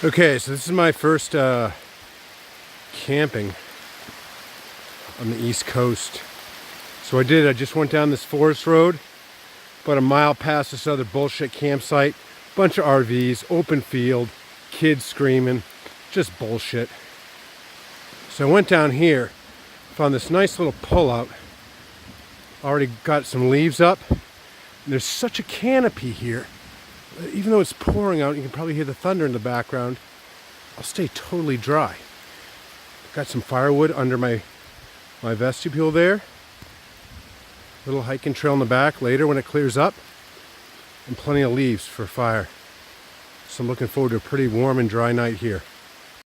Okay, so this is my first camping on the East Coast. So I just went down this forest road, about a mile past this other bullshit campsite. Bunch of RVs, open field, kids screaming, just bullshit. So I went down here, found this nice little pullout. Already got some leaves up. And there's such a canopy here. Even though it's pouring out, you can probably hear the thunder in the background. I'll stay totally dry. Got some firewood under my vestibule there. Little hiking trail in the back later when it clears up. And plenty of leaves for fire. So I'm looking forward to a pretty warm and dry night here.